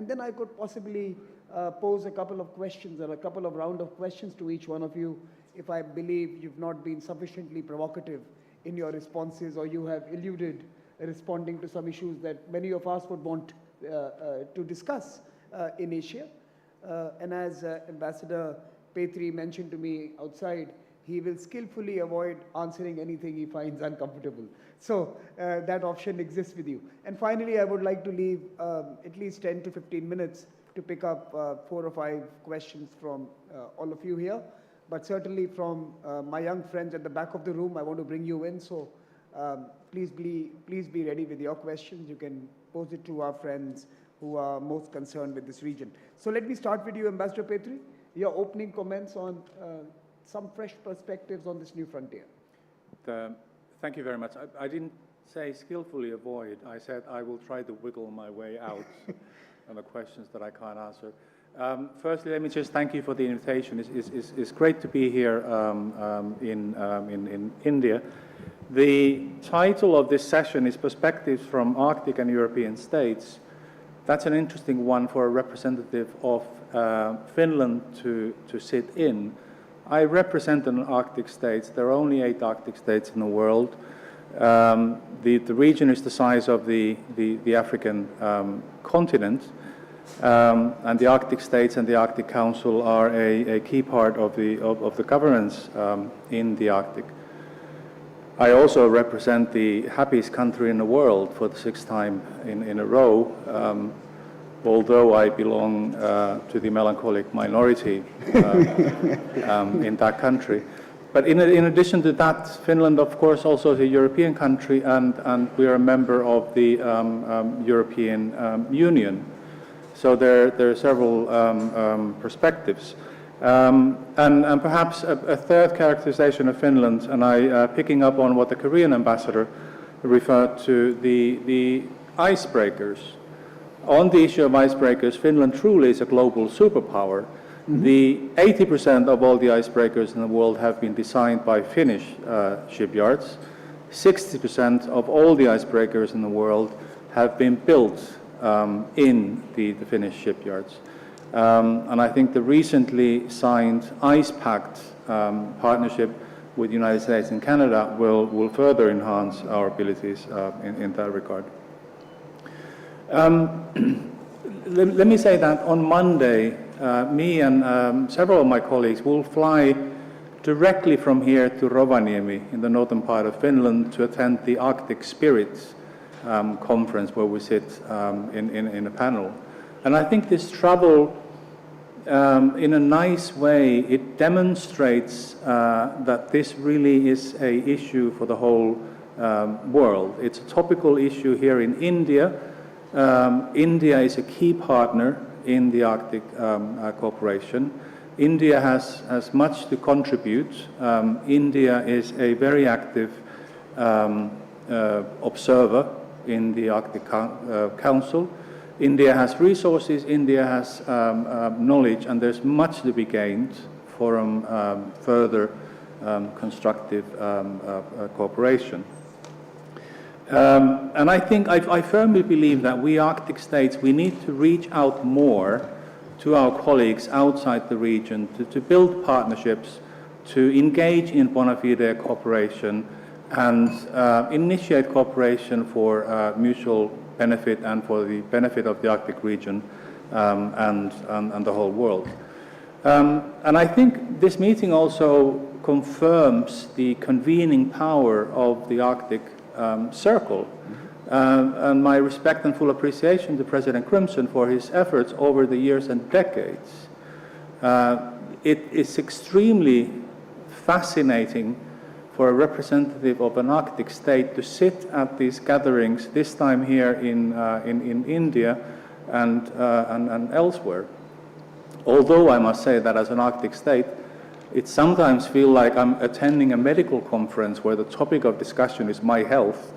and then I could possibly pose a couple of questions or a couple of round of questions to each one of you if I believe you've not been sufficiently provocative in your responses or you have eluded responding to some issues that many of us would want to discuss in Asia. And as Ambassador Petteri mentioned to me outside, he will skillfully avoid answering anything he finds uncomfortable. So that option exists with you. And finally, I would like to leave at least 10 to 15 minutes to pick up 4 or 5 questions from all of you here. But certainly from my young friends at the back of the room, I want to bring you in. So please be ready with your questions. You can pose it to our friends who are most concerned with this region. So let me start with you, Ambassador Petteri. Your opening comments on some fresh perspectives on this new frontier. Thank you very much. I didn't say skillfully avoid. I said I will try to wiggle my way out on the questions that I can't answer. Firstly, let me just thank you for the invitation. It's great to be here in India. The title of this session is Perspectives from Arctic and European States. That's an interesting one for a representative of Finland to sit in. I represent an Arctic states. There are only 8 Arctic states in the world. The region is the size of the African continent, and the Arctic states and the Arctic Council are a key part of the governance in the Arctic. I also represent the happiest country in the world for the 6th time in a row, although I belong to the melancholic minority in that country. But in addition to that, Finland, of course, also is a European country, and we are a member of the European Union. So there are several perspectives. And perhaps a third characterization of Finland, and picking up on what the Korean ambassador referred to, the icebreakers. On the issue of icebreakers, Finland truly is a global superpower. Mm-hmm. The 80% of all the icebreakers in the world have been designed by Finnish shipyards. 60% of all the icebreakers in the world have been built in the Finnish shipyards. And I think the recently signed Ice Pact partnership with the United States and Canada will further enhance our abilities in that regard. Let me say that on Monday, me and several of my colleagues will fly directly from here to Rovaniemi in the northern part of Finland to attend the Arctic Spirits conference where we sit in a panel. And I think this travel, in a nice way, it demonstrates that this really is an issue for the whole world. It's a topical issue here in India. India is a key partner in the Arctic cooperation. India has much to contribute. India is a very active observer in the Arctic Council. India has resources, India has knowledge, and there's much to be gained from further constructive cooperation. And I think, I firmly believe that we Arctic states, we need to reach out more to our colleagues outside the region to build partnerships, to engage in bona fide cooperation, and initiate cooperation for mutual benefit and for the benefit of the Arctic region and the whole world. And I think this meeting also confirms the convening power of the Arctic Circle. And my respect and full appreciation to President Crimson for his efforts over the years and decades. It is extremely fascinating for a representative of an Arctic state to sit at these gatherings, this time here in India and elsewhere. Although I must say that as an Arctic state, it sometimes feels like I'm attending a medical conference where the topic of discussion is my health.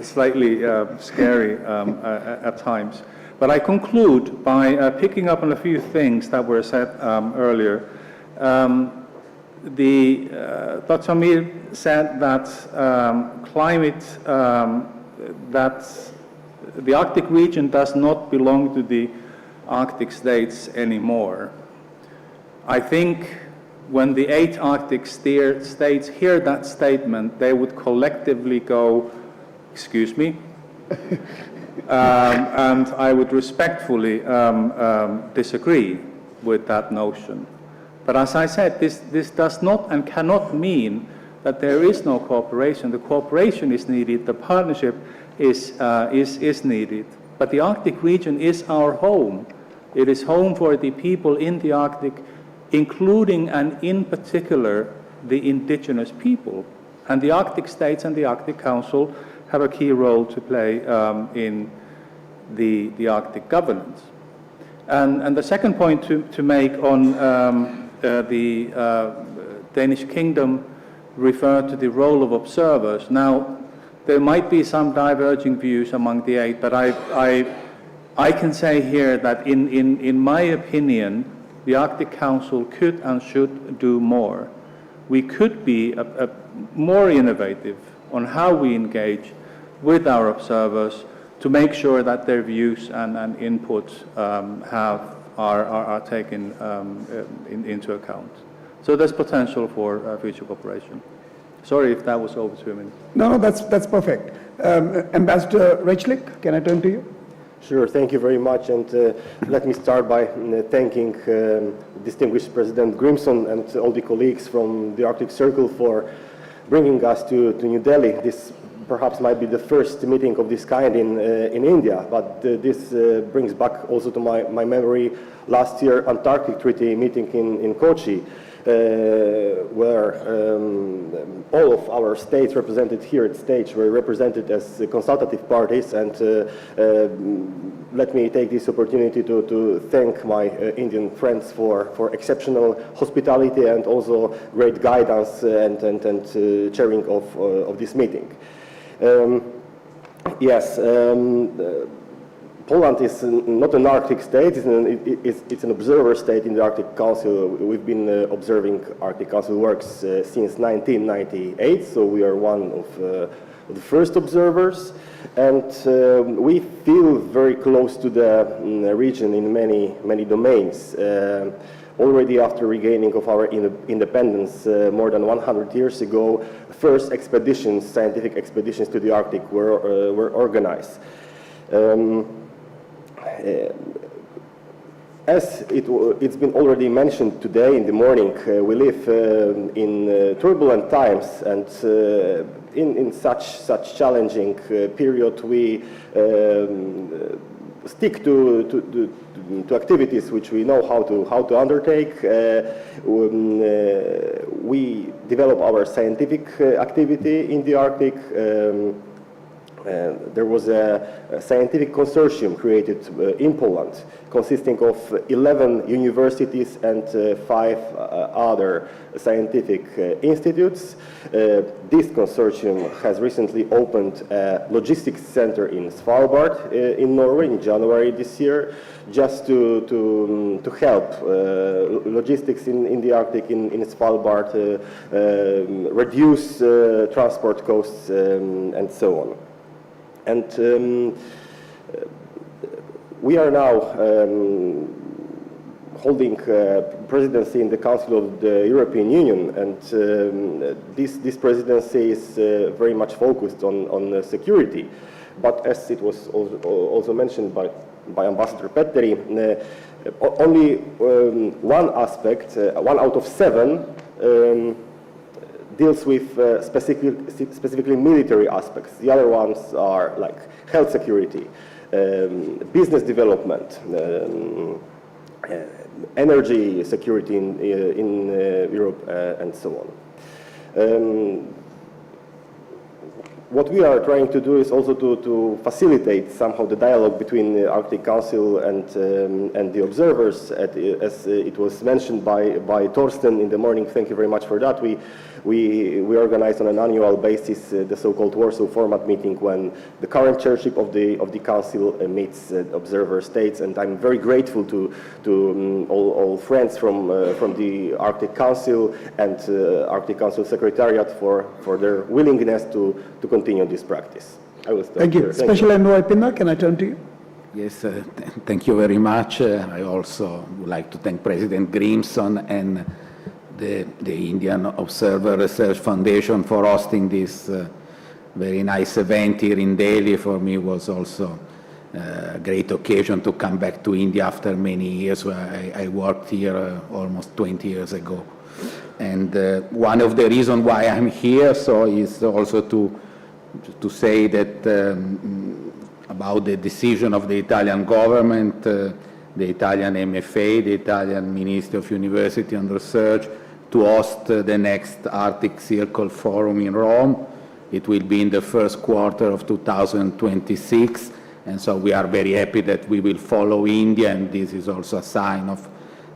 Slightly scary at times. But I conclude by picking up on a few things that were said earlier. Dr. Samir said that climate, that the Arctic region does not belong to the Arctic states anymore. I think when the 8 Arctic states hear that statement, they would collectively go, excuse me, and I would respectfully disagree with that notion. But as I said, this does not and cannot mean that there is no cooperation. The cooperation is needed, the partnership is needed. But the Arctic region is our home. It is home for the people in the Arctic, including and in particular the indigenous people. And the Arctic states and the Arctic Council have a key role to play in the Arctic governance. And the second point to make on the Danish Kingdom referred to the role of observers. Now, there might be some diverging views among the 8, but I can say here that in my opinion, the Arctic Council could and should do more. We could be more innovative on how we engage with our observers to make sure that their views and input are taken into account. So there's potential for future cooperation. Sorry if that was over 2 minutes. No, that's perfect. Ambassador Rychlik, can I turn to you? Sure, thank you very much, and let me start by thanking distinguished President Grimson and all the colleagues from the Arctic Circle for bringing us to New Delhi. This perhaps might be the first meeting of this kind in India, but this brings back also to my memory last year Antarctic Treaty meeting in Kochi, where all of our states represented here at stage were represented as consultative parties, and let me take this opportunity to thank my Indian friends for exceptional hospitality and also great guidance and chairing of this meeting. Yes, Poland is not an Arctic state, it's an observer state in the Arctic Council. We've been observing Arctic Council works since 1998, so we are one of the first observers, and we feel very close to the region in many domains. Already after regaining of our independence more than 100 years ago, first expeditions, scientific expeditions to the Arctic were organized. As it's been already mentioned today in the morning, we live in turbulent times, and in such challenging period, we stick to activities which we know how to undertake. We develop our scientific activity in the Arctic. There was a scientific consortium created in Poland consisting of 11 universities and 5 other scientific institutes. This consortium has recently opened a logistics center in Svalbard in Norway in January this year, just to help logistics in the Arctic in Svalbard, reduce transport costs and so on. And we are now holding presidency in the Council of the European Union, and this presidency is very much focused on security. But as it was also mentioned by Ambassador Petteri, only one aspect, 1 out of 7, deals with specifically military aspects. The other ones are like health security, business development, energy security in Europe, and so on. What we are trying to do is also to facilitate somehow the dialogue between the Arctic Council and the observers. As it was mentioned by Torsten in the morning, thank you very much for that. We organize on an annual basis the so-called Warsaw format meeting, when the current chairship of the council meets observer states, and I'm very grateful to all friends from the Arctic Council and Arctic Council Secretariat for their willingness to continue this practice. I will stop Thank you. here. Special Envoy Pinna, can I turn to you? Yes, thank you very much. I also would like to thank President Grimson and the Indian Observer Research Foundation for hosting this very nice event here in Delhi. For me, it was also a great occasion to come back to India after many years. I worked here almost 20 years ago. And one of the reasons why I'm here is also to say that about the decision of the Italian government, the Italian MFA, the Italian Ministry of University and Research, to host the next Arctic Circle Forum in Rome. It will be in the first quarter of 2026, and so we are very happy that we will follow India, and this is also a sign of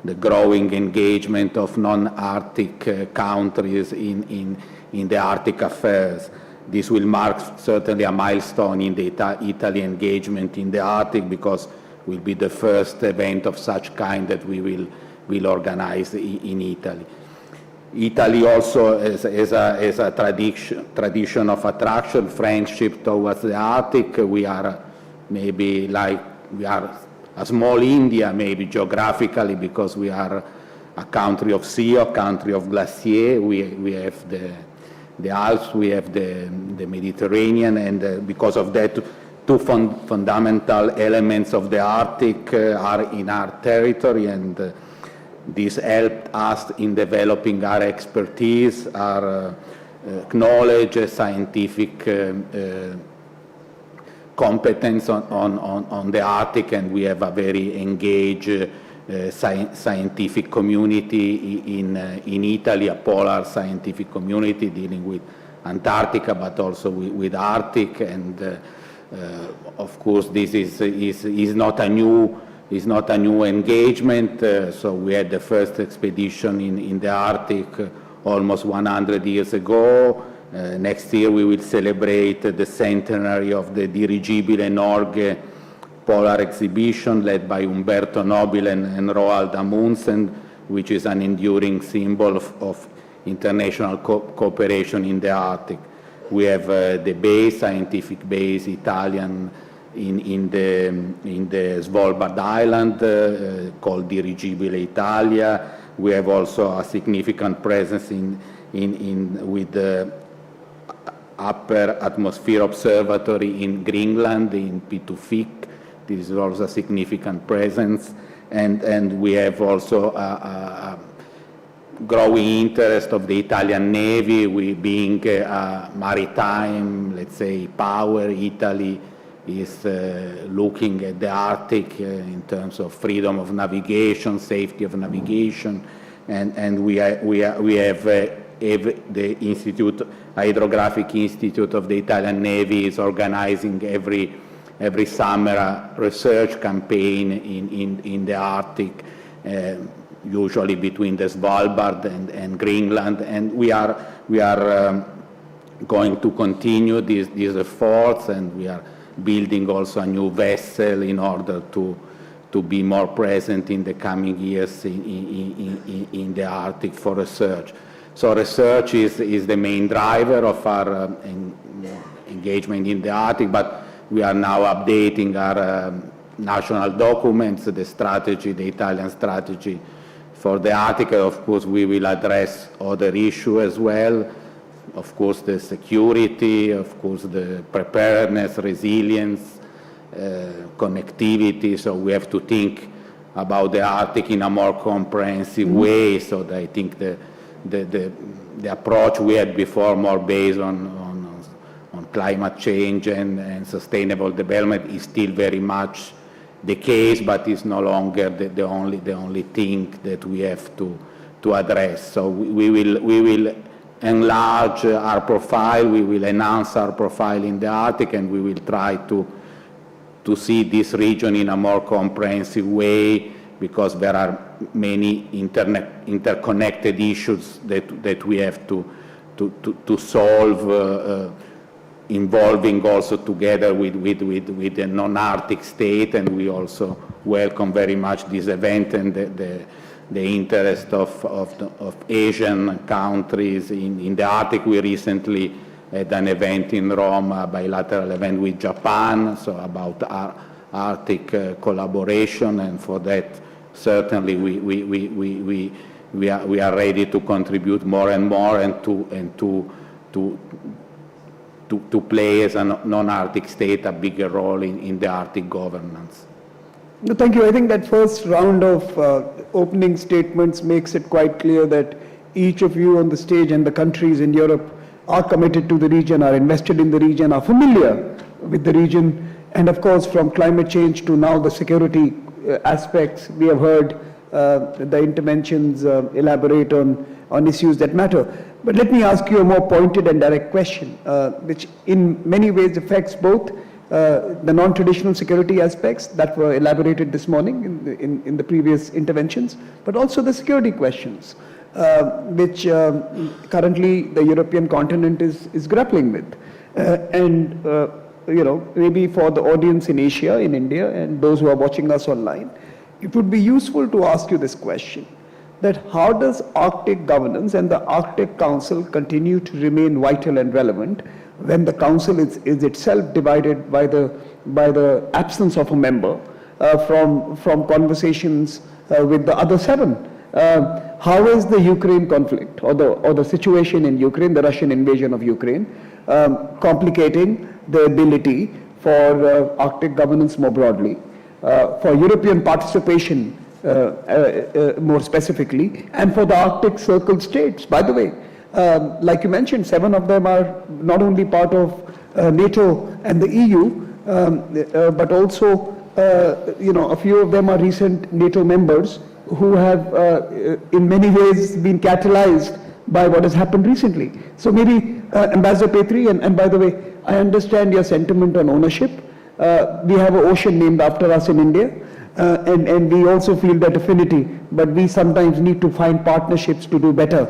the growing engagement of non-Arctic countries in the Arctic affairs. This will mark certainly a milestone in the Italy engagement in the Arctic, because it will be the first event of such kind that we will organize in Italy. Italy also has a tradition of attraction, friendship towards the Arctic. We are maybe we are a small India, maybe geographically, because we are a country of sea, a country of glacier. We have the Alps, we have the Mediterranean, and because of that, two fundamental elements of the Arctic are in our territory, and this helped us in developing our expertise, our knowledge, scientific competence on the Arctic, and we have a very engaged scientific community in Italy, a polar scientific community dealing with Antarctica, but also with Arctic, and of course this is not a new engagement. So we had the first expedition in the Arctic almost 100 years ago. Next year we will celebrate the centenary of the Dirigibile Norge Polar Exhibition led by Umberto Nobile and Roald Amundsen, which is an enduring symbol of international cooperation in the Arctic. We have the base, scientific base, Italian, in the Svalbard Island called Dirigibile Italia. We have also a significant presence with the Upper Atmosphere Observatory in Greenland, in Pitufik. This is also a significant presence, and we have also a growing interest of the Italian Navy. We being a maritime, let's say, power, Italy is looking at the Arctic in terms of freedom of navigation, safety of navigation, and we have the Hydrographic Institute of the Italian Navy is organizing every summer a research campaign in the Arctic, usually between the Svalbard and Greenland, and we are going to continue these efforts, and we are building also a new vessel in order to be more present in the coming years in the Arctic for research. So research is the main driver of our engagement in the Arctic, but we are now updating our national documents, the strategy, the Italian strategy for the Arctic. Of course, we will address other issues as well. Of course, the security, of course, the preparedness, resilience, connectivity. So we have to think about the Arctic in a more comprehensive way. So I think the approach we had before, more based on climate change and sustainable development, is still very much the case, but it's no longer the only thing that we have to address. So we will enlarge our profile, we will enhance our profile in the Arctic, and we will try to see this region in a more comprehensive way, because there are many interconnected issues that we have to solve, involving also together with the non-Arctic state, and we also welcome very much this event and the interest of Asian countries in the Arctic. We recently had an event in Rome, a bilateral event with Japan, so about Arctic collaboration, and for that certainly we are ready to contribute more and more and to play as a non-Arctic state a bigger role in the Arctic governance. No, thank you. I think that first round of opening statements makes it quite clear that each of you on the stage and the countries in Europe are committed to the region, are invested in the region, are familiar with the region, and of course from climate change to now the security aspects, we have heard the interventions elaborate on issues that matter. But let me ask you a more pointed and direct question, which in many ways affects both the non-traditional security aspects that were elaborated this morning in the previous interventions, but also the security questions, which currently the European continent is grappling with. Maybe for the audience in Asia, in India, and those who are watching us online, it would be useful to ask you this question, that how does Arctic governance and the Arctic Council continue to remain vital and relevant when the Council is itself divided by the absence of a member from conversations with the other 7? How is the Ukraine conflict or the situation in Ukraine, the Russian invasion of Ukraine, complicating the ability for Arctic governance more broadly, for European participation more specifically, and for the Arctic Circle states? By the way, like you mentioned, 7 of them are not only part of NATO and the EU, but also a few of them are recent NATO members who have in many ways been catalyzed by what has happened recently. So maybe Ambassador Petteri, and by the way, I understand your sentiment on ownership. We have an ocean named after us in India, and we also feel that affinity, but we sometimes need to find partnerships to do better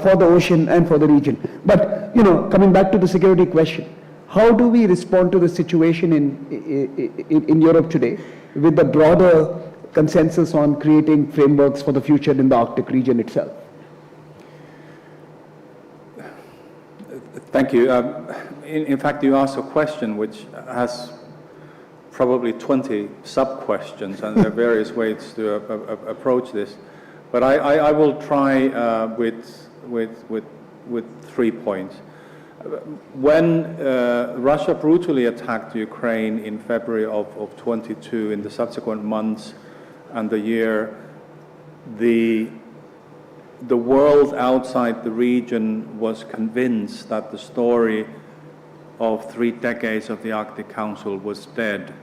for the ocean and for the region. But, coming back to the security question, how do we respond to the situation in Europe today with the broader consensus on creating frameworks for the future in the Arctic region itself? Thank you. In fact, you asked a question which has probably 20 sub-questions, and there are various ways to approach this. But I will try with 3 points. When Russia brutally attacked Ukraine in February of 22, in the subsequent months and the year, the world outside the region was convinced that the story of 3 decades of the Arctic Council was dead.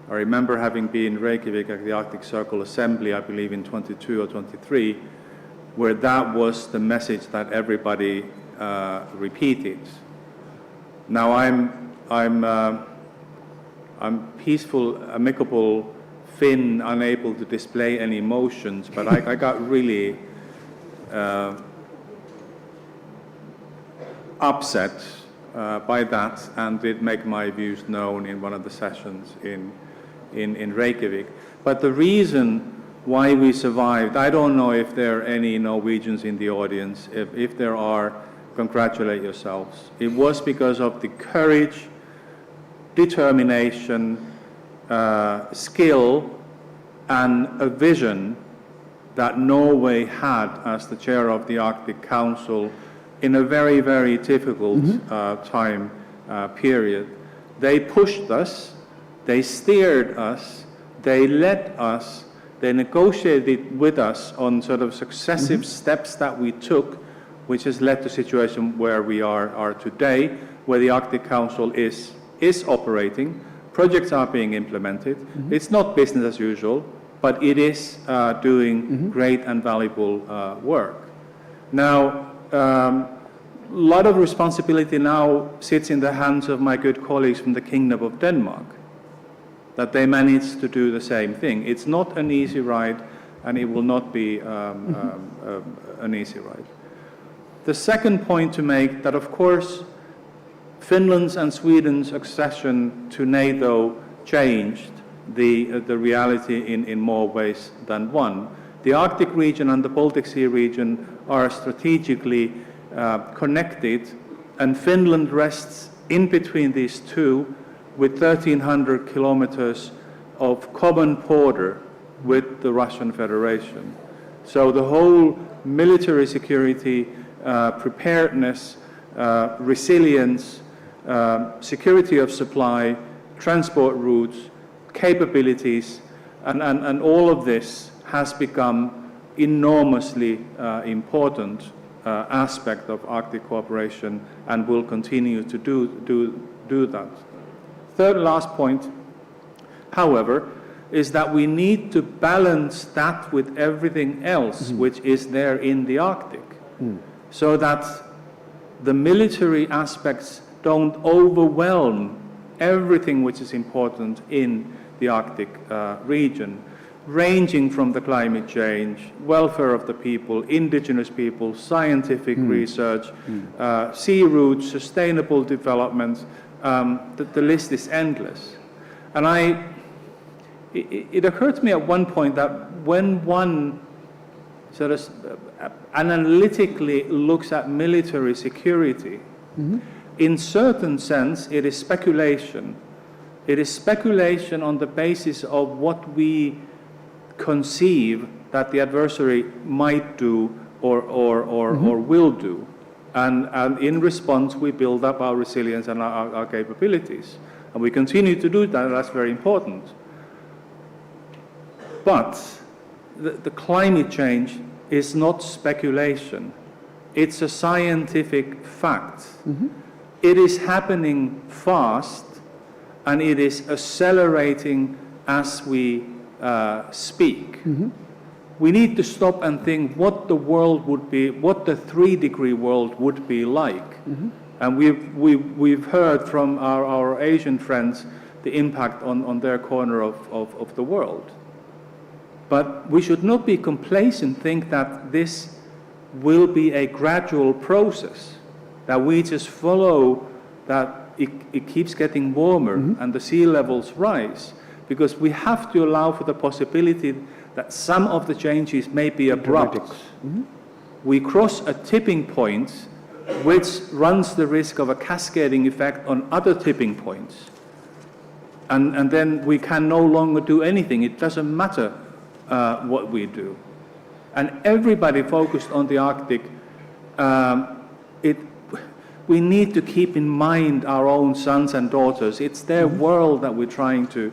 I remember having been in Reykjavik at the Arctic Circle Assembly, I believe in 22 or 23, where that was the message that everybody repeated. Now I'm peaceful, amicable Finn, unable to display any emotions, but I got really upset by that, and did make my views known in one of the sessions in Reykjavik. But the reason why we survived, I don't know if there are any Norwegians in the audience. If there are, congratulate yourselves. It was because of the courage, determination, skill, and a vision that Norway had as the chair of the Arctic Council in a very, very difficult time period. They pushed us, they steered us, they led us, they negotiated with us on sort of successive steps that we took, which has led to a situation where we are today, where the Arctic Council is operating, projects are being implemented. It's not business as usual, but it is doing great and valuable work. Now, a lot of responsibility now sits in the hands of my good colleagues from the Kingdom of Denmark, that they managed to do the same thing. It's not an easy ride, and it will not be an easy ride. The second point to make, that of course Finland's and Sweden's accession to NATO changed the reality in more ways than one. The Arctic region and the Baltic Sea region are strategically connected and Finland rests in between these two with 1,300 kilometers of common border with the Russian Federation. So the whole military security, preparedness, resilience, security of supply, transport routes, capabilities, and all of this has become enormously important aspect of Arctic cooperation and will continue to do that. Third last point, however, is that we need to balance that with everything else which is there in the Arctic, so that the military aspects don't overwhelm everything which is important in the Arctic region, ranging from the climate change, welfare of the people, indigenous people, scientific research, sea routes, sustainable development. The list is endless. And it occurred to me at one point that when one sort of analytically looks at military security, in certain sense it is speculation. It is speculation on the basis of what we conceive that the adversary might do or will do. And in response, we build up our resilience and our capabilities. And we continue to do that, that's very important. But the climate change is not speculation. It's a scientific fact. It is happening fast, and it is accelerating as we speak. We need to stop and think what the world would be, what the 3-degree world would be like. And we've heard from our Asian friends the impact on their corner of the world. But we should not be complacent, think that this will be a gradual process, that we just follow that it keeps getting warmer and the sea levels rise, because we have to allow for the possibility that some of the changes may be abrupt. We cross a tipping point which runs the risk of a cascading effect on other tipping points. And then we can no longer do anything. It doesn't matter what we do. And everybody focused on the Arctic, we need to keep in mind our own sons and daughters. It's their world that we're trying to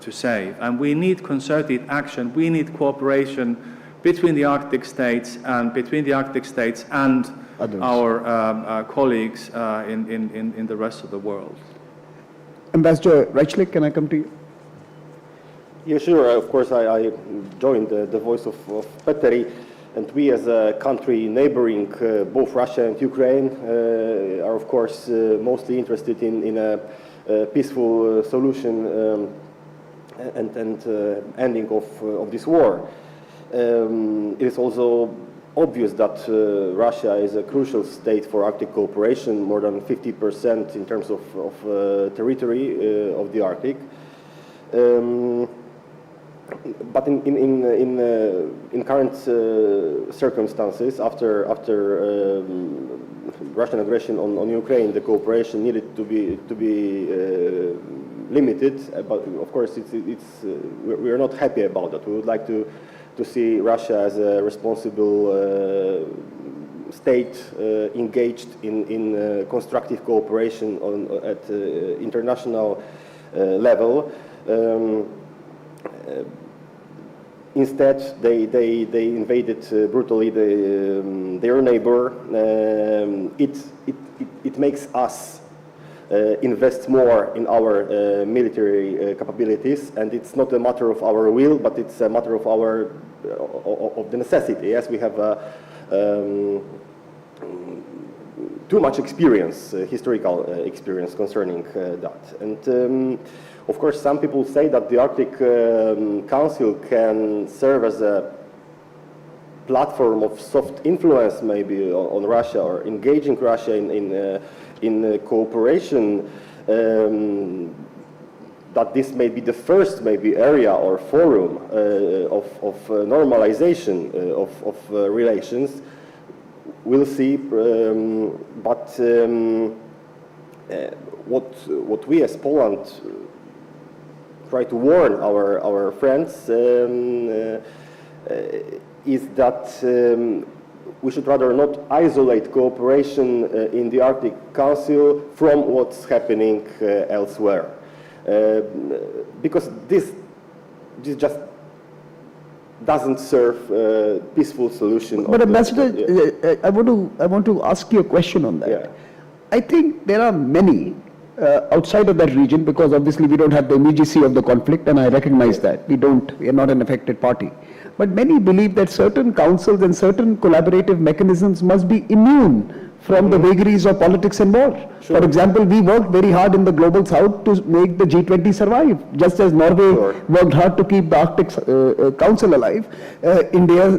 save. And we need concerted action. We need cooperation between the Arctic states and others. Our colleagues in the rest of the world. Ambassador Rychlik, can I come to you? Yeah, sure. Of course, I joined the voice of Petteri, and we as a country neighboring both Russia and Ukraine are, of course, mostly interested in a peaceful solution and ending of this war. It is also obvious that Russia is a crucial state for Arctic cooperation, more than 50% in terms of territory of the Arctic. But in current circumstances, after Russian aggression on Ukraine, the cooperation needed to be limited. But of course, we are not happy about that. We would like to see Russia as a responsible state engaged in constructive cooperation at international level. Instead, they invaded brutally their neighbor. It makes us invest more in our military capabilities, and it's not a matter of our will, but it's a matter of the necessity. Yes, we have too much experience, historical experience concerning that. And of course, some people say that the Arctic Council can serve as a platform of soft influence, maybe on Russia, or engaging Russia in cooperation. That this may be the first area or forum of normalization of relations. we'll see. What we as Poland try to warn our friends is that we should rather not isolate cooperation in the Arctic Council from what's happening elsewhere, because this just doesn't serve a peaceful solution. But Ambassador, I want to ask you a question on that. Yeah. I think there are many outside of that region, because obviously we don't have the immediacy of the conflict, and I recognize that. We are not an affected party. But many believe that certain councils and certain collaborative mechanisms must be immune from the vagaries of politics and war. Sure. For example, we worked very hard in the global south to make the G20 survive, just as Norway worked hard to keep the Arctic Council alive. India,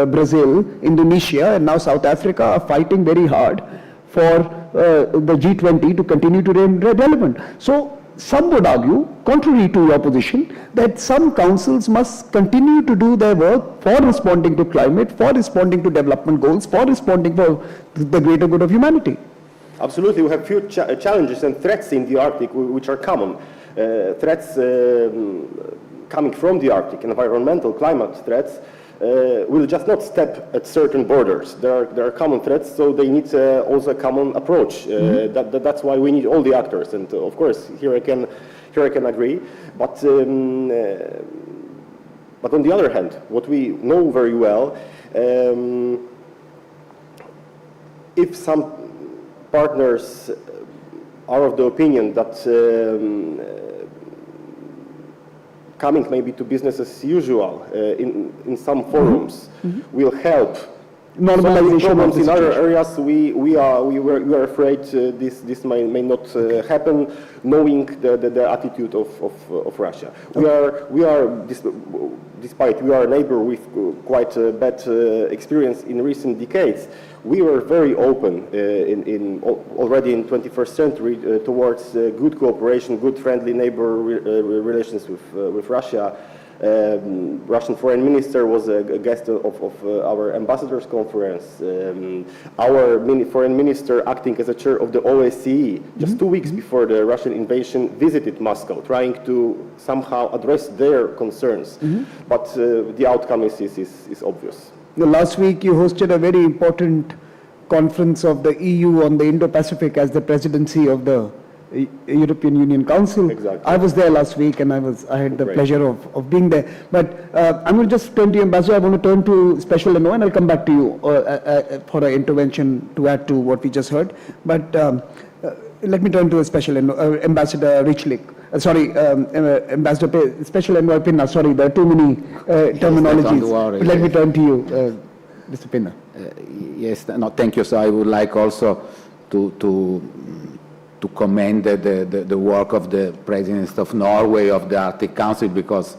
Brazil, Indonesia, and now South Africa are fighting very hard for the G20 to continue to remain relevant. So some would argue, contrary to your position, that some councils must continue to do their work for responding to climate, for responding to development goals, for responding for the greater good of humanity. Absolutely, we have few challenges and threats in the Arctic which are common. Threats coming from the Arctic, environmental, climate threats, will just not step at certain borders. There are common threats, so they need also a common approach. That's why we need all the actors, and of course, here I can agree. But on the other hand, what we know very well, if some partners are of the opinion that coming maybe to business as usual in some forums will help Normalization problems of the in other situation. areas. We are afraid this may not happen, knowing the attitude of Russia. Despite we are a neighbor with quite a bad experience in recent decades, we were very open already in 21st century towards good cooperation, good friendly neighbor relations with Russia. Russian foreign minister was a guest of our ambassadors conference. Our foreign minister, acting as a chair of the OSCE, just 2 weeks before the Russian invasion, visited Moscow, trying to somehow address their concerns. But the outcome is obvious. Last week you hosted a very important conference of the EU on the Indo-Pacific as the presidency of the European Union Council. Exactly. I was there last week, and I had the pleasure of being there. But I'm going to just turn to you, Ambassador. I want to turn to Special Envoy, and I'll come back to you for an intervention to add to what we just heard. But let me turn to a Special Envoy, Ambassador Rychlik. Ambassador Special Envoy Pinna. Sorry, there are too many terminologies. But let me turn to you, Mr. Pinna. Yes, no, thank you. So I would like also to commend the work of the President of Norway of the Arctic Council, because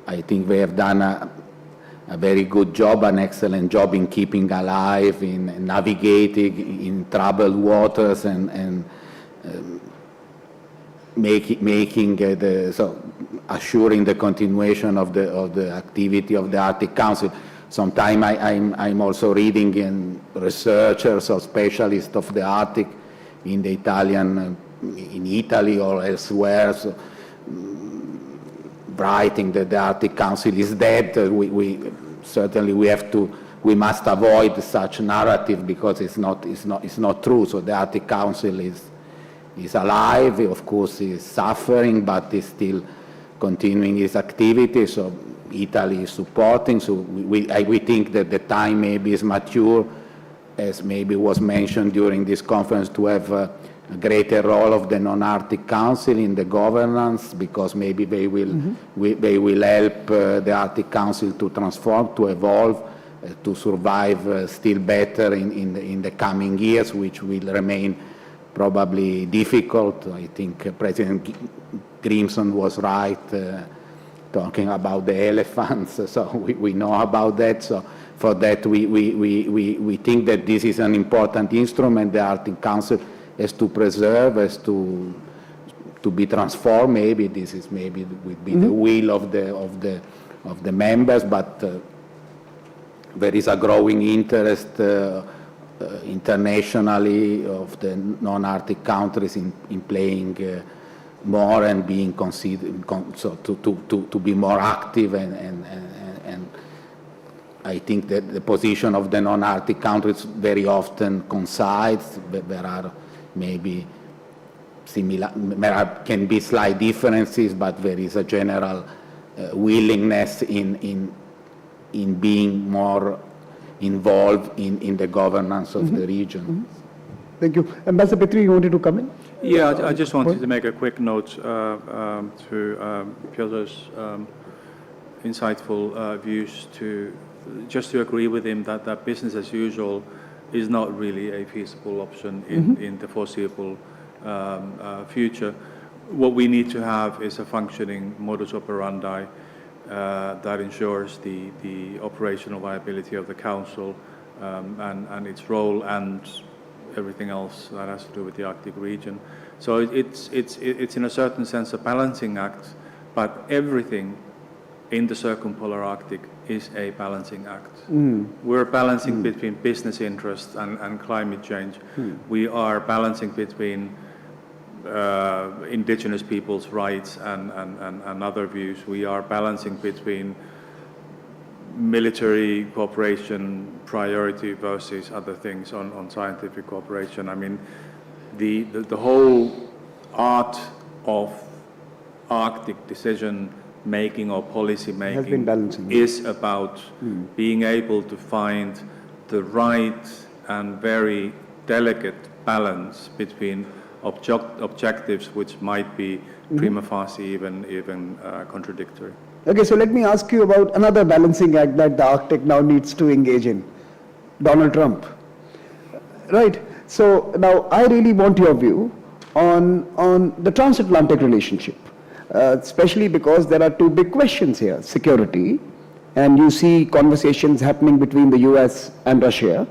I think they have done a very good job, an excellent job in keeping alive, in navigating in troubled waters, and assuring the continuation of the activity of the Arctic Council. Sometimes I'm also reading in researchers or specialists of the Arctic in the in Italy or elsewhere, writing that the Arctic Council is dead. We must avoid such narrative, because it's not true. So the Arctic Council is alive. Of course, is suffering, but is still continuing its activity. So Italy is supporting. So we think that the time maybe is mature, as maybe was mentioned during this conference, to have a greater role of the non-Arctic Council in the governance, because maybe they will help the Arctic Council to transform, to evolve, to survive still better in the coming years, which will remain probably difficult. I think President Grimson was right talking about the elephants, so we know about that. So for that, we think that this is an important instrument the Arctic Council has to preserve, has to be transformed. Maybe this is would be the will of the members, but there is a growing interest internationally of the non-Arctic countries in playing more and being considered to be more active, and I think that the position of the non-Arctic countries very often coincides. There are maybe can be slight differences, but there is a general willingness in being more involved in the governance of the region. Thank you. Ambassador Petteri, you wanted to come in? Yeah, I just wanted to make a quick note to Piotr's insightful views, just to agree with him that business as usual is not really a feasible option in the foreseeable future. What we need to have is a functioning modus operandi that ensures the operational viability of the Council and its role and everything else that has to do with the Arctic region. So it's in a certain sense a balancing act, but everything in the circumpolar Arctic is a balancing act. We're balancing between business interests and climate change. We are balancing between indigenous people's rights and other views. We are balancing between military cooperation priority versus other things on scientific cooperation. I mean, the whole art of Arctic decision making or policy making is about being able to find the right and very delicate balance between objectives which might be prima facie even contradictory. Okay, so let me ask you about another balancing act that the Arctic now needs to engage in, Donald Trump. Right, so now I really want your view on the transatlantic relationship, especially because there are two big questions here, security, and you see conversations happening between the US and Russia,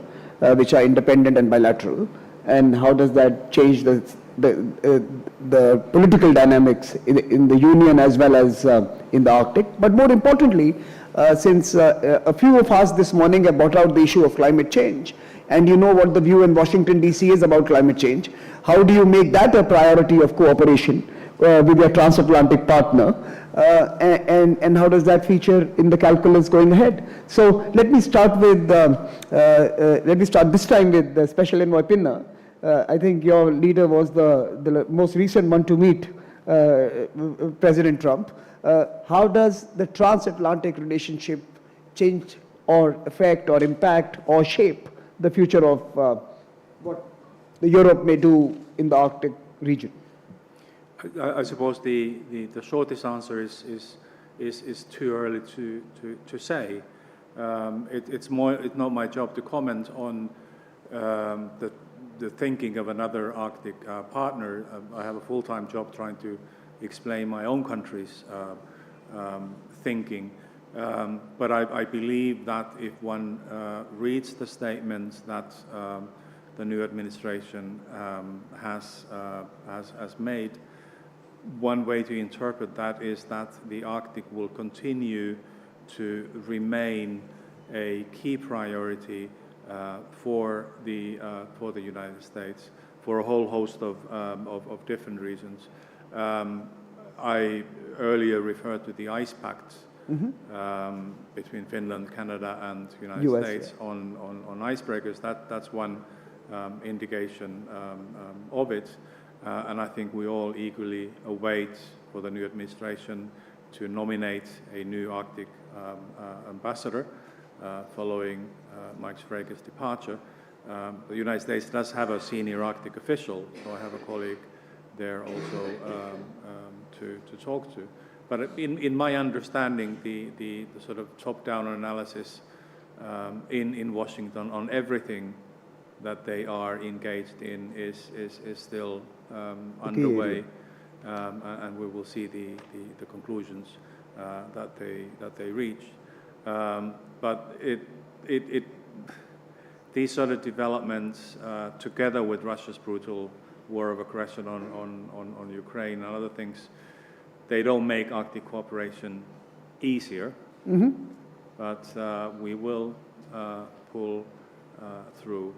which are independent and bilateral, and how does that change the political dynamics in the Union as well as in the Arctic. But more importantly, since a few of us this morning have brought out the issue of climate change, and you know what the view in Washington DC is about climate change, how do you make that a priority of cooperation with your transatlantic partner, and how does that feature in the calculus going ahead? So let me start with this time with Special Envoy Pinna. I think your leader was the most recent one to meet President Trump. How does the transatlantic relationship change or affect or impact or shape the future of what Europe may do in the Arctic region? I suppose the shortest answer is too early to say. It's not my job to comment on the thinking of another Arctic partner. I have a full-time job trying to explain my own country's thinking. But I believe that if one reads the statements that the new administration has made, one way to interpret that is that the Arctic will continue to remain a key priority for the United States for a whole host of different reasons. I earlier referred to the ice pact between Finland, Canada, and the United States on icebreakers. That's one indication of it. And I think we all eagerly await for the new administration to nominate a new Arctic ambassador following Mike Schrager's departure. The United States does have a senior Arctic official, so I have a colleague there also to talk to. But in my understanding, the sort of top-down analysis in Washington on everything that they are engaged in is still underway, and we will see the conclusions that they reach. But these sort of developments, together with Russia's brutal war of aggression on Ukraine and other things, they don't make Arctic cooperation easier, but we will pull through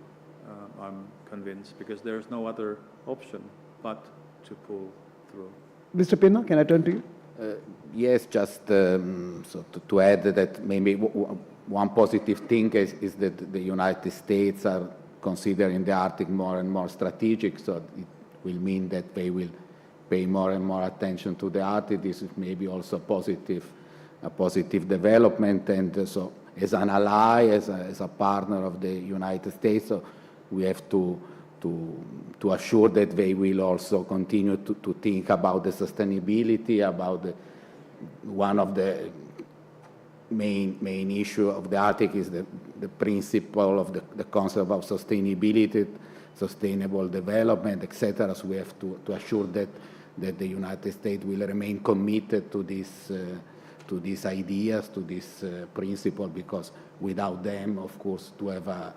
I'm convinced, because there is no other option but to pull through. Mr. Pinna, can I turn to you? Yes, just to add that maybe one positive thing is that the United States are considering the Arctic more and more strategic, so it will mean that they will pay more and more attention to the Arctic. This is maybe also a positive development, and so as an ally, as a partner of the United States, so we have to assure that they will also continue to think about the sustainability, about one of the main issue of the Arctic is the principle of the concept of sustainability, sustainable development, etc. So we have to assure that the United States will remain committed to these ideas, to this principle, because without them, of course, to have a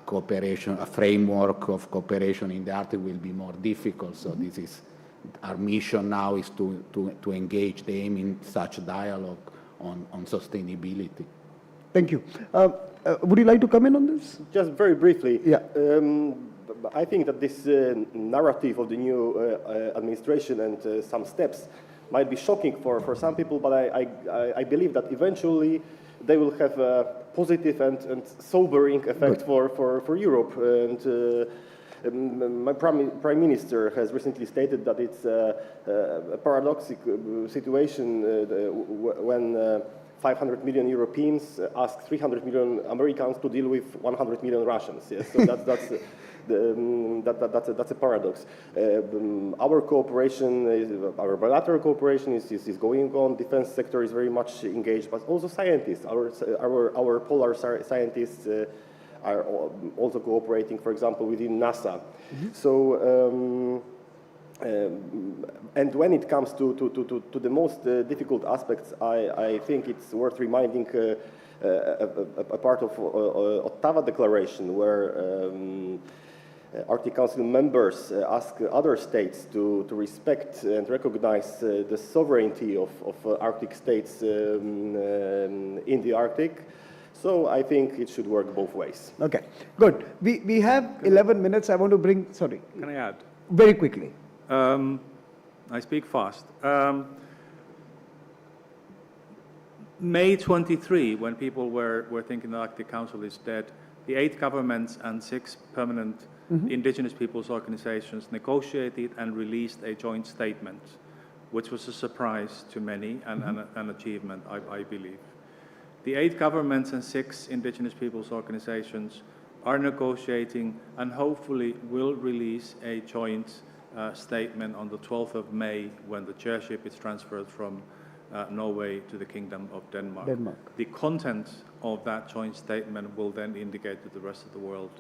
cooperation, a framework of cooperation in the Arctic will be more difficult. So this is our mission now, is to engage them in such dialogue on sustainability. Thank you. Would you like to come in on this? Just very briefly. Yeah. I think that this narrative of the new administration and some steps might be shocking for some people, but I believe that eventually they will have a positive and sobering effect for Europe. And my prime minister has recently stated that it's a paradoxical situation when 500 million Europeans ask 300 million Americans to deal with 100 million Russians. Yes, so that's a paradox. Our cooperation, our bilateral cooperation is going on. Defense sector is very much engaged, but also scientists. Our polar scientists are also cooperating, for example, within NASA. Mm-hmm. So. And when it comes to the most difficult aspects, I think it's worth reminding a part of Ottawa Declaration, where Arctic Council members ask other states to respect and recognize the sovereignty of Arctic states in the Arctic. So I think it should work both ways. Okay, good. We have 11 minutes. I want to bring, sorry. Can I add? Very quickly. I speak fast. May 23, when people were thinking the Arctic Council is dead, the 8 governments and 6 permanent indigenous peoples organizations negotiated and released a joint statement, which was a surprise to many and an achievement, I believe. The 8 governments and 6 indigenous peoples organizations are negotiating and hopefully will release a joint statement on the 12th of May, when the chairship is transferred from Norway to the Kingdom of Denmark. The content of that joint statement will then indicate to the rest of the world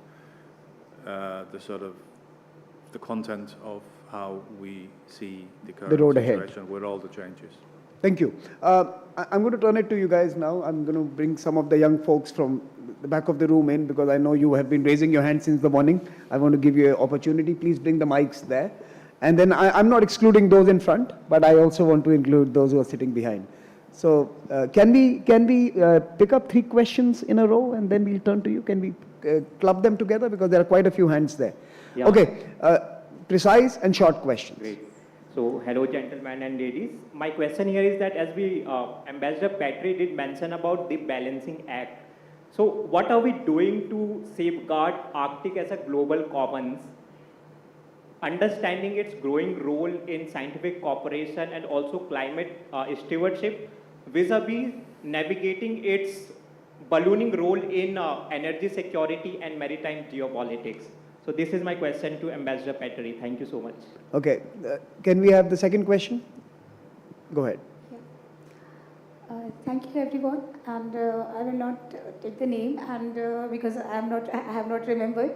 the content of how we see the current situation with all the changes. Thank you. I'm going to turn it to you guys now. I'm going to bring some of the young folks from the back of the room in, because I know you have been raising your hand since the morning. I want to give you an opportunity. Please bring the mics there. And then I'm not excluding those in front, but I also want to include those who are sitting behind. So can we pick up 3 questions in a row, and then we'll turn to you? Can we club them together? Because there are quite a few hands there. Yeah. Okay, precise and short questions. Great. So, hello gentlemen and ladies. My question here is that, as we, Ambassador Petteri did mention about the balancing act. So, what are we doing to safeguard Arctic as a global commons, understanding its growing role in scientific cooperation and also climate stewardship, vis-a-vis navigating its ballooning role in energy security and maritime geopolitics? So this is my question to Ambassador Petteri. Thank you so much. Okay. Can we have the second question? Go ahead. Yeah. Thank you, everyone. And I will not take the name, and because I have not remembered.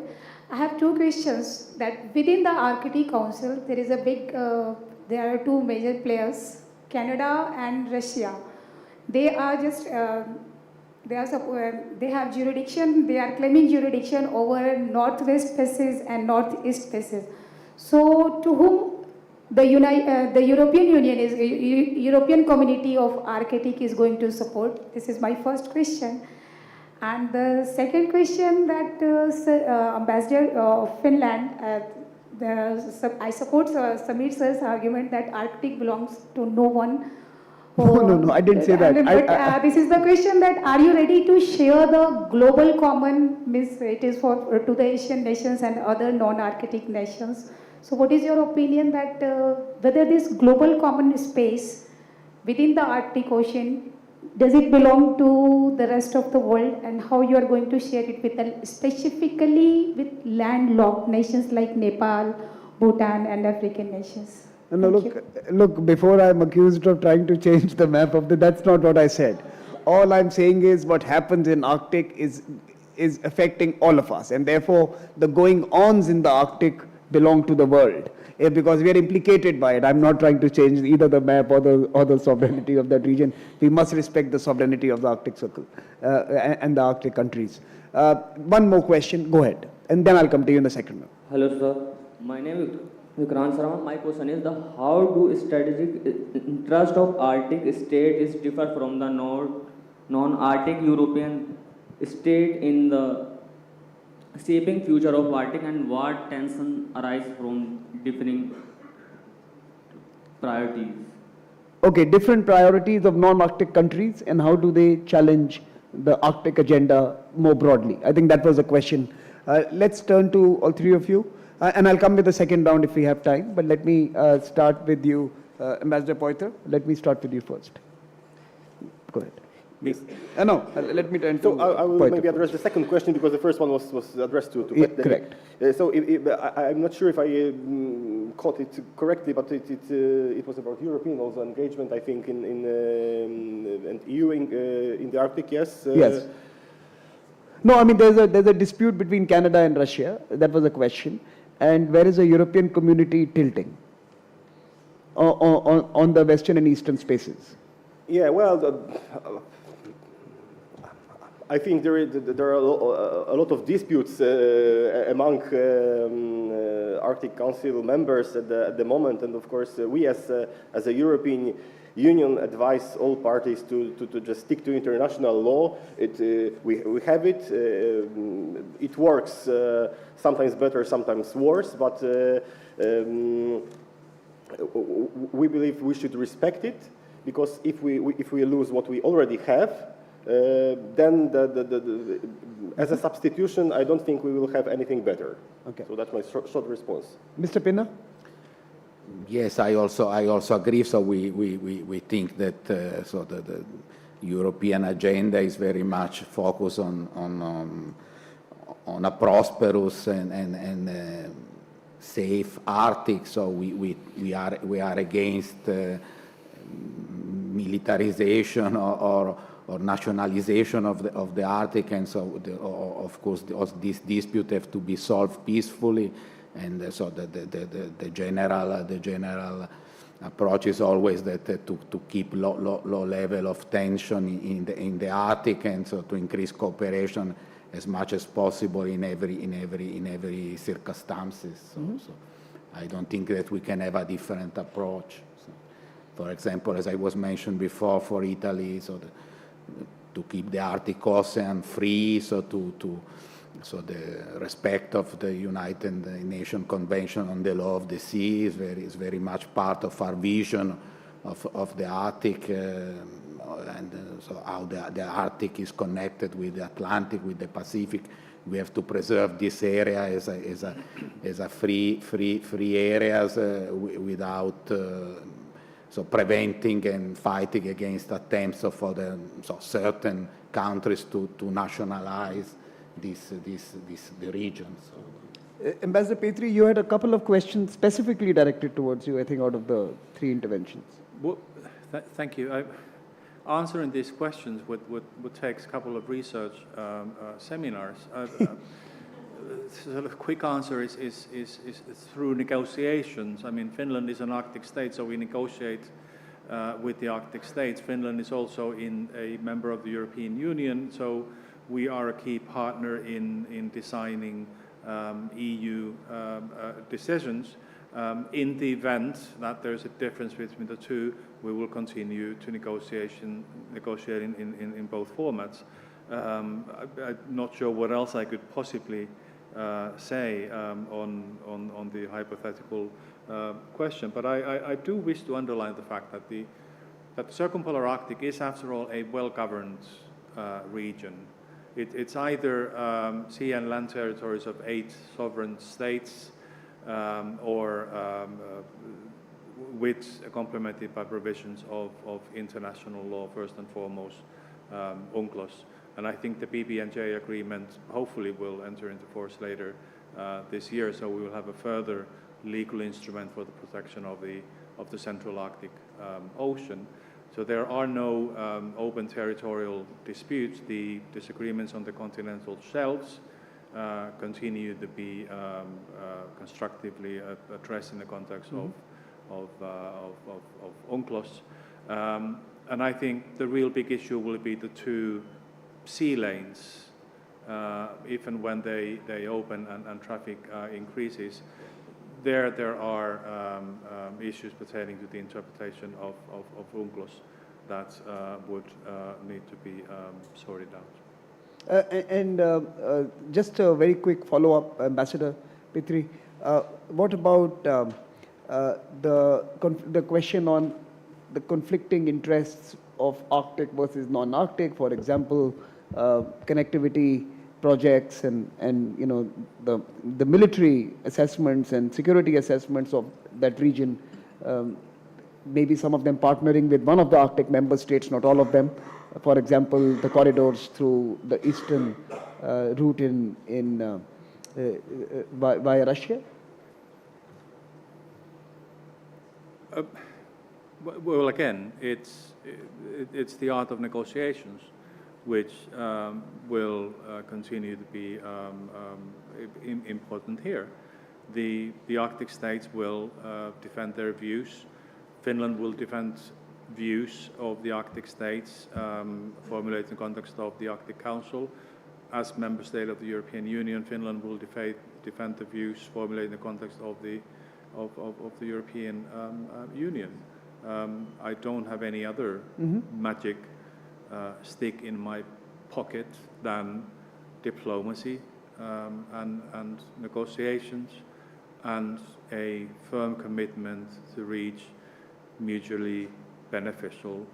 I have 2 questions. That within the Arctic Council, there is a big. There are 2 major players, Canada and Russia. They are just. They have jurisdiction, they are claiming jurisdiction over northwest passage and northeast passage. So to whom the European Union is, European Community of Arctic is going to support? This is my first question. And the second question that Ambassador of Finland, I support Samir sir's argument that Arctic belongs to no one. No, I didn't say that. But this is the question that are you ready to share the global common, means it is for to the Asian nations and other non-Arctic nations. So what is your opinion that whether this global common space within the Arctic Ocean, does it belong to the rest of the world, and how you are going to share it with specifically with landlocked nations like Nepal, Bhutan and African nations? No, look, before I'm accused of trying to change the map of that's not what I said. All I'm saying is what happens in Arctic is affecting all of us, and therefore the going-ons in the Arctic belong to the world, because we are implicated by it. I'm not trying to change either the map or the sovereignty of that region. We must respect the sovereignty of the Arctic Circle and the Arctic countries. One more question, go ahead, and then I'll come to you in the second one. Hello sir, my name is Saran. My question is how do strategic interest of Arctic states differ from the non-Arctic European state in the shaping future of Arctic, and what tension arise from differing priorities? Okay, different priorities of non-Arctic countries and how do they challenge the Arctic agenda more broadly? I think that was the question. Let's turn to all three of you. And I'll come with the second round if we have time, but let me start with you, Ambassador Piotr. Let me start with you first. Go ahead. Yes. No, let me turn to So I will Piotr maybe address the second question because the first one was addressed to Yeah, Petteri. correct. So I'm not sure if I caught it correctly, but it was about European also engagement, I think, and EU in the Arctic, yes? Yes. No, I mean, there's a dispute between Canada and Russia. That was a question. And where is the European community tilting on the western and eastern spaces? Yeah, well, I think there are a lot of disputes among Arctic Council members at the moment, and of course we as a European Union advise all parties to just stick to international law. We have it. It works sometimes better, sometimes worse, but we believe we should respect it, because if we lose what we already have, then as a substitution, I don't think we will have anything better. Okay. So that's my short response. Mr. Pinna? Yes, I also agree. So we think that the European agenda is very much focused on a prosperous and safe Arctic. So we are against militarization or nationalization of the Arctic, and so of course this dispute have to be solved peacefully. And so the general approach is always that to keep low level of tension in the Arctic, and so to increase cooperation as much as possible in every circumstances. So I don't think that we can have a different approach. So, for example, as I was mentioned before, for Italy, so to keep the Arctic Ocean free, so the respect of the United Nations Convention on the Law of the Sea is very much part of our vision of the Arctic, and so how the Arctic is connected with the Atlantic, with the Pacific. We have to preserve this area as a free areas without so preventing and fighting against attempts of certain countries to nationalize the region. So. Ambassador Petteri, you had a couple of questions specifically directed towards you, I think, out of the three interventions. Well, thank you. Answering these questions would take a couple of research seminars. Sort of quick answer is through negotiations. I mean, Finland is an Arctic state, so we negotiate with the Arctic states. Finland is also a member of the European Union, so we are a key partner in designing EU decisions. In the event that there's a difference between the two, we will continue to negotiate in both formats. I'm not sure what else I could possibly say on the hypothetical question, but I do wish to underline the fact that the circumpolar Arctic is, after all, a well-governed region. It's either sea and land territories of 8 sovereign states, or which are complemented by provisions of international law, first and foremost, UNCLOS. And I think the PB&J agreement hopefully will enter into force later this year, so we will have a further legal instrument for the protection of the Central Arctic Ocean. So there are no open territorial disputes. The disagreements on the continental shelves continue to be constructively addressed in the context of UNCLOS. And I think the real big issue will be the 2 sea lanes, if and when they open and traffic increases. There are issues pertaining to the interpretation of UNCLOS that would need to be sorted out. Just a very quick follow-up, Ambassador Petteri. What about the question on the conflicting interests of Arctic versus non-Arctic? For example, connectivity projects and you know the military assessments and security assessments of that region. Maybe some of them partnering with one of the Arctic member states, not all of them. For example, the corridors through the eastern route via Russia. Well, again, it's the art of negotiations, which will continue to be important here. The Arctic states will defend their views. Finland will defend views of the Arctic states formulated in the context of the Arctic Council. As member state of the European Union, Finland will defend the views formulated in the context of the European Union. I don't have any other magic stick in my pocket than diplomacy and negotiations and a firm commitment to reach mutually beneficial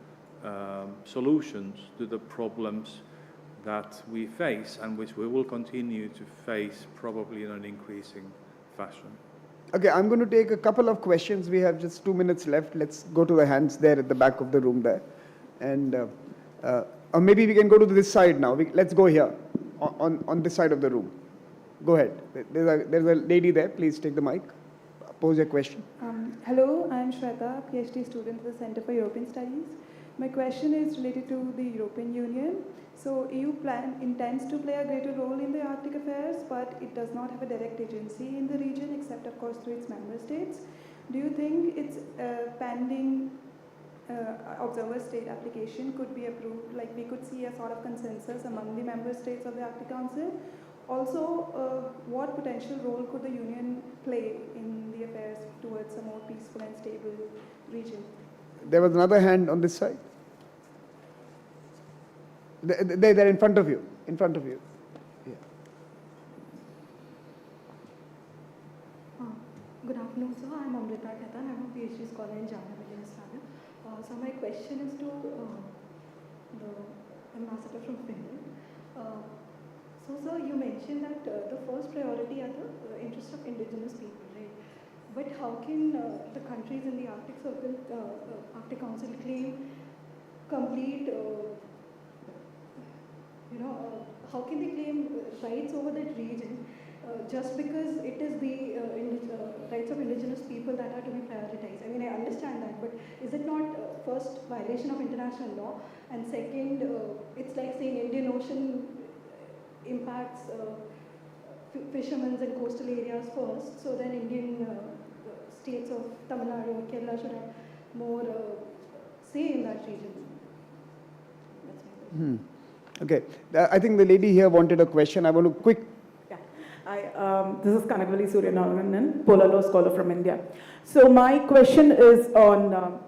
solutions to the problems that we face and which we will continue to face probably in an increasing fashion. Okay, I'm going to take a couple of questions. We have just 2 minutes left. Let's go to the hands there at the back of the room there. And or maybe we can go to this side now. Let's go here, on this side of the room. Go ahead. There's a lady there. Please take the mic. Pose your question. Hello, I'm Shweta, PhD student at the Center for European Studies. My question is related to the European Union. So EU intends to play a greater role in the Arctic affairs, but it does not have a direct agency in the region, except of course through its member states. Do you think its pending observer state application could be approved, like we could see a sort of consensus among the member states of the Arctic Council? Also, what potential role could the Union play in the affairs towards a more peaceful and stable region? There was another hand on this side. They're in front of you. In front of you. Yeah. Good afternoon, sir. I'm Amrita Khaitan. I'm a PhD scholar in Java, Study. So my question is to the ambassador from Finland. So, sir, you mentioned that the first priority are the interests of indigenous people, right? But how can the countries in the Arctic Circle, Arctic Council claim complete, how can they claim rights over that region just because it is the rights of indigenous people that are to be prioritized? I mean, I understand that, but is it not first violation of international law? And second, it's like saying Indian Ocean impacts fishermen and coastal areas first, so then Indian states of Tamil Nadu or Kerala should have more say in that region. That's my question. Okay. I think the lady here wanted a question. I want to quick. Yeah. This is Kanakvali Suryanarayanan, Polar Law scholar from India. So my question is on,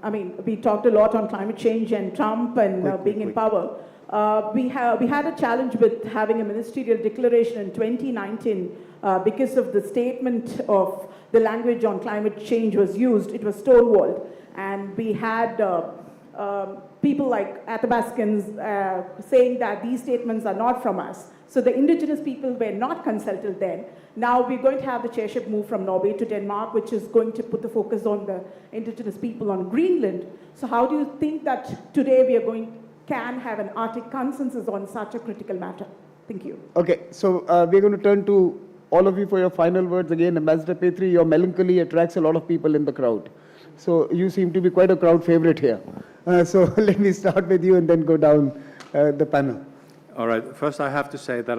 we talked a lot on climate change and Trump and being in power. We had a challenge with having a ministerial declaration in 2019 because of the statement of the language on climate change was used. It was stonewalled. And we had people like Athabascans saying that these statements are not from us. So the indigenous people were not consulted then. Now we're going to have the chairship move from Norway to Denmark, which is going to put the focus on the indigenous people on Greenland. So how do you think that today we can have an Arctic consensus on such a critical matter? Thank you. Okay, so we're going to turn to all of you for your final words. Again, Ambassador Petteri, your melancholy attracts a lot of people in the crowd. So you seem to be quite a crowd favorite here. So let me start with you and then go down the panel. All right. First, I have to say that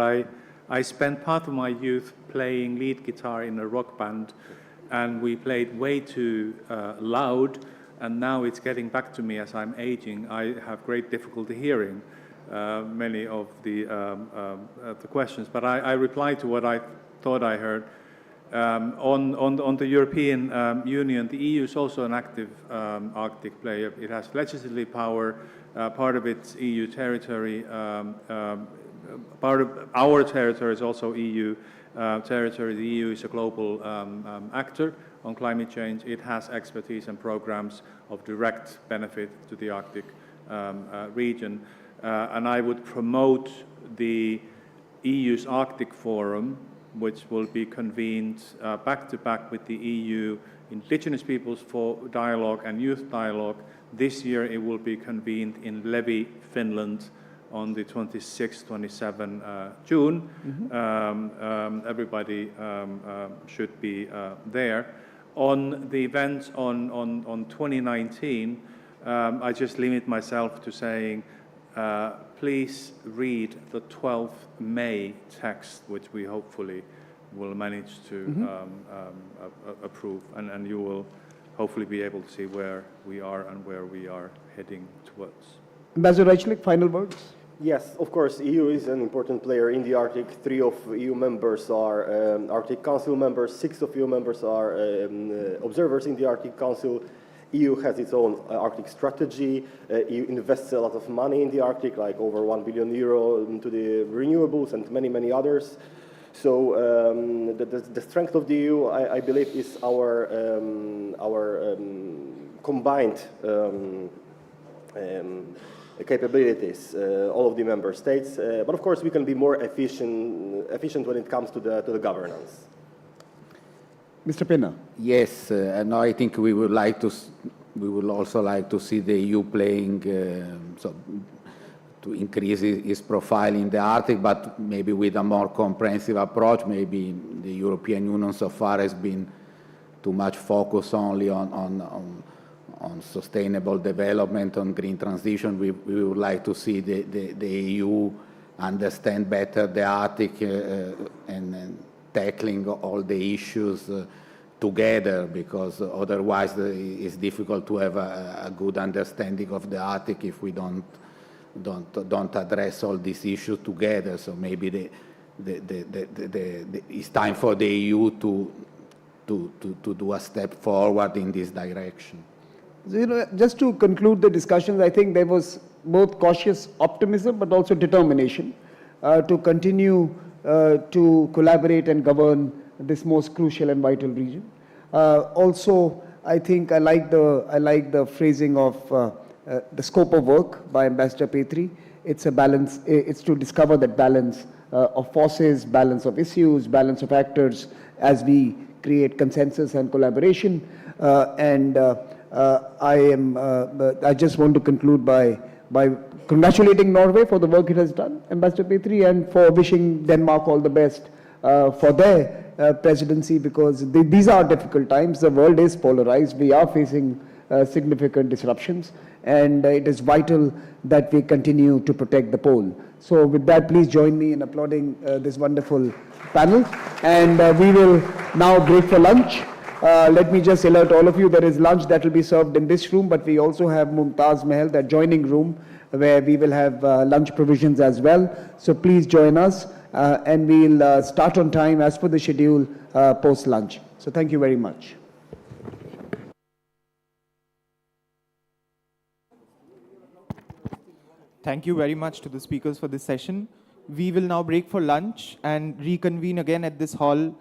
I spent part of my youth playing lead guitar in a rock band, and we played way too loud, and now it's getting back to me as I'm aging. I have great difficulty hearing many of the questions, but I replied to what I thought I heard. On the European Union, the EU is also an active Arctic player. It has legislative power. Part of its EU territory, part of our territory is also EU territory. The EU is a global actor on climate change. It has expertise and programs of direct benefit to the Arctic region. And I would promote the EU's Arctic Forum, which will be convened back-to-back with the EU Indigenous Peoples for Dialogue and Youth Dialogue. This year it will be convened in Levi, Finland on the 26th, 27th June. Mm-hmm. Everybody should be there. On the events on 2019, I just limit myself to saying, please read the 12th May text, which we hopefully will manage to approve, and you will hopefully be able to see where we are and where we are heading towards. Ambassador Rychlik, final words? Yes, of course, EU is an important player in the Arctic. 3 of EU members are Arctic Council members, 6 of EU members are observers in the Arctic Council. EU has its own Arctic strategy. EU invests a lot of money in the Arctic, like over €1 billion into the renewables and many, many others. So the strength of the EU, I believe, is our combined capabilities, all of the member states. But of course, we can be more efficient when it comes to the governance. Mr. Pinna. Yes, and I think we would also like to see the EU playing to increase its profile in the Arctic, but maybe with a more comprehensive approach. Maybe the European Union so far has been too much focused only on sustainable development, on green transition. We would like to see the EU understand better the Arctic and tackling all the issues together, because otherwise it's difficult to have a good understanding of the Arctic if we don't address all these issues together. So maybe it's time for the EU to do a step forward in this direction. So, just to conclude the discussions, I think there was both cautious optimism but also determination to continue to collaborate and govern this most crucial and vital region. Also, I think I like the phrasing of the scope of work by Ambassador Petteri. It's a balance. It's to discover that balance of forces, balance of issues, balance of actors as we create consensus and collaboration. I just want to conclude by congratulating Norway for the work it has done, Ambassador Petteri, and for wishing Denmark all the best for their presidency, because these are difficult times. The world is polarized. We are facing significant disruptions, and it is vital that we continue to protect the pole. So with that, please join me in applauding this wonderful panel, and we will now break for lunch. Let me just alert all of you, there is lunch that will be served in this room, but we also have Mumtaz Mahal, the adjoining room, where we will have lunch provisions as well. So please join us and we'll start on time as per the schedule post-lunch. So thank you very much. Thank you very much to the speakers for this session. We will now break for lunch and reconvene again at this hall